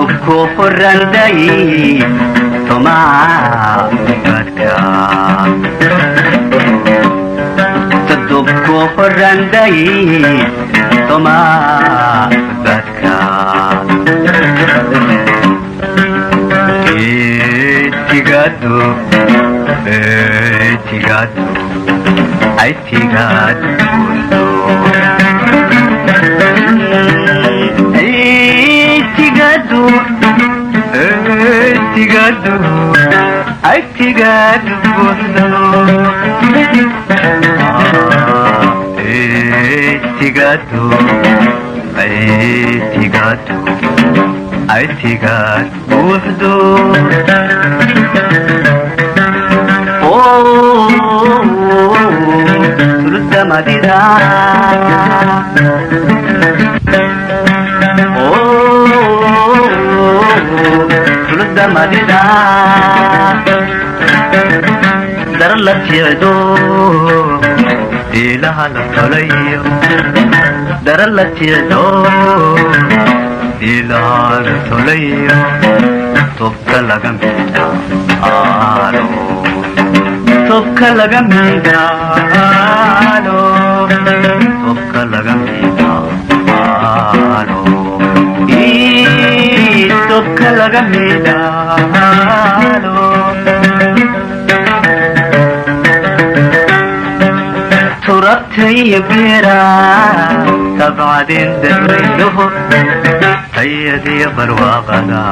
tadubku horanday tomaadka tadubku horanday tomaadka tigadu tigadu ay tigadu tigadu tigadu ay tigadu tigadu ay tigadu ay tigadu buuxdo surda madida surda madida darla tiido ilaha la tolayo darla tiido ilaha la tolayo tobka laga midalo tobka laga midalo tobka laga midalo tobka laga midalo تربتي بيرا تبعدين دلوه هيدي برواقنا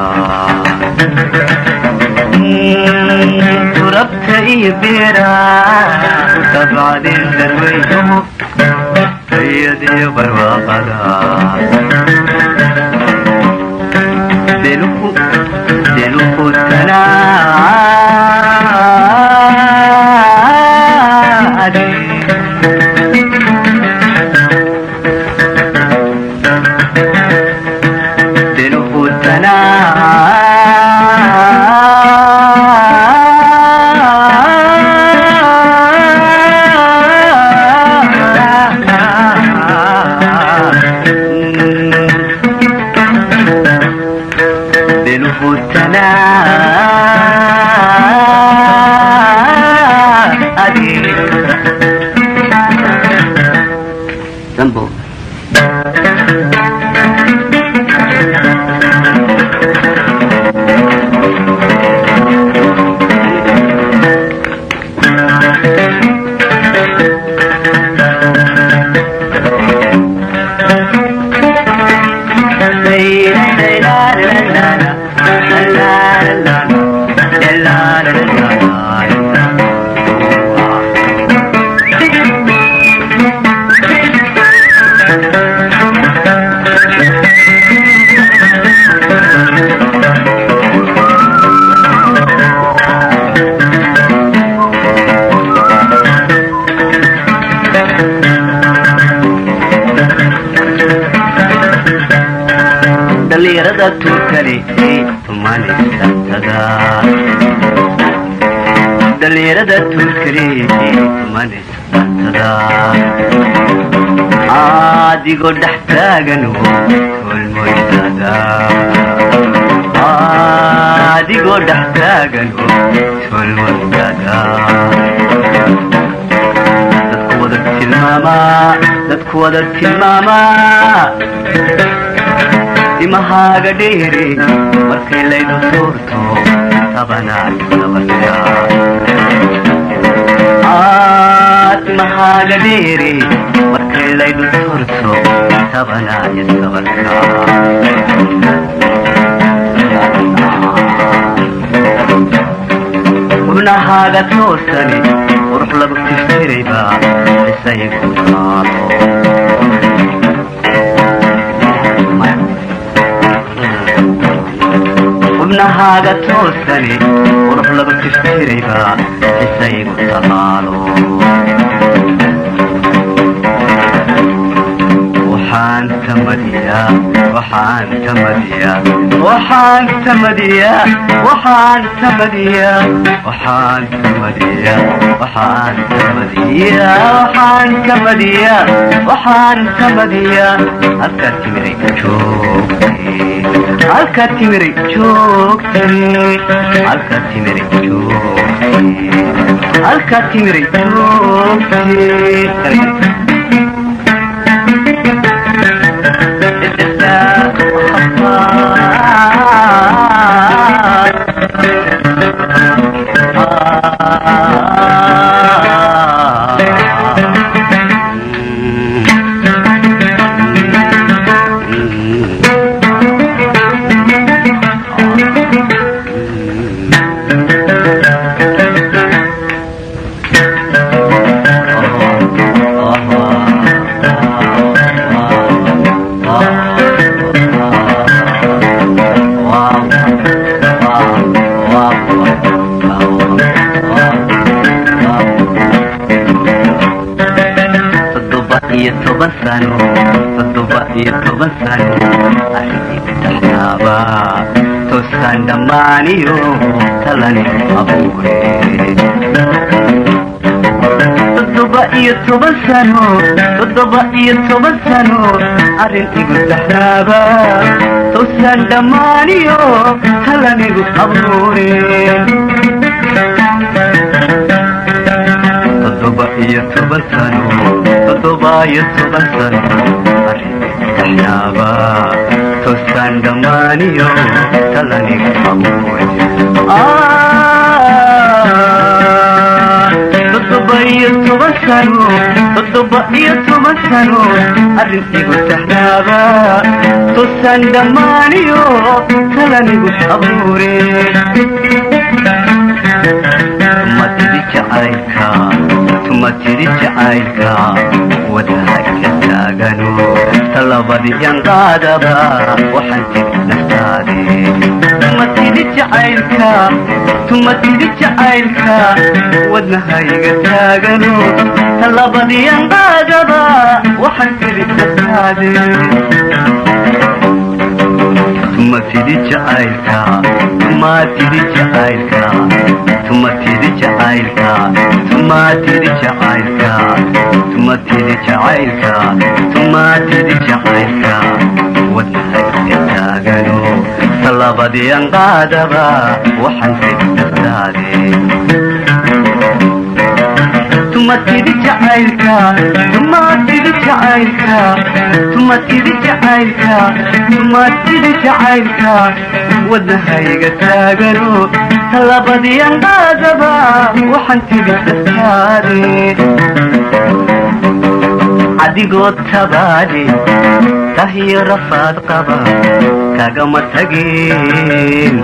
تربتي بيرا تبعدين دلوه هيدي برواقنا دلوه السنة دليرة توكلي تماني سنتدا دليرة توكلي تماني سنتدا عادي قد احتاجنو والمجددا عادي قد احتاجنو والمجددا dadku wada tilmaama imahaga dheere markay laydu suurto tabanaad nabarka imahaga dheere markay laydu suurto tabanaad nabarka ubnahaga toosani qurux lagu tirtirayba isaygu taalo ubnahaga toosani qurux lagu tirtirayba isaygu taalo waxaan tamadiyaa waxaan tamadiyaa waxaan tamadiyaa waxaan tamadiyaa waxaan tamadiyaa waxaan tamadiyaa waxaan tamadiyaa waxaan tamadiyaa halkaad timiday joogtay halka timiri joogtay halka timiri joogtay halka timiri joogtay toban sano arrintii taxnaaba toosaan dhammaaniyo talani abuure toddoba iyo toban sano arrin igu taxnaaba toosaan dhammaaniyo talanigu abuure toddoba iyo toban sano taxnaaba toosaan dhammaaniyo talanigu abuure toddoba iyo toban sano arrin igu taxnaaba toosaan dhammaaniyo talanigu abuure tumatiri jacaylka wadahayka taagano talabadii yanqaadaba waxaan tiri naftaade tumatiri jacaylka wadnahayga taagano talabadii yanqaadaba waxaan tiri naftaade tumatiri jacaylka wadnahayga taagano talabadii yanqaadaba waxaan tiri naftaade tumatiri jacaylka wadnahayga taagano talabadii yanqaadaba waxaan tiri naftaade adigoo tabaali tahiyo rafaad qaba kagama tagin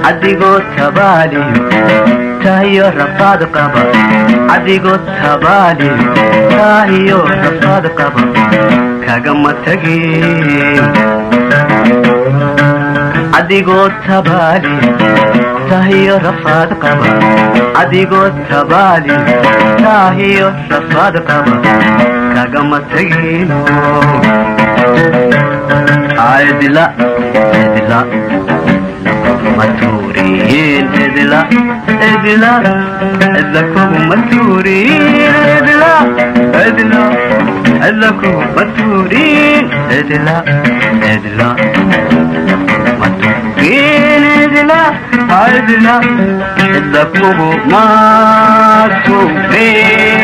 adigoo tabaali tahiyo rafaad qaba adigoo tabaali tahiyo rafaad qaba kagama tagin adigoo tabaali tahiyo rafaad qaba adigoo tabaali tahiyo rafaad qaba kagama tagin عدلا عدلا متورين عدلا عدلا عدلكم متورين عدلا عدلا عدلكم متورين عدلا عدلا متورين عدلا عدلا عدلكم متورين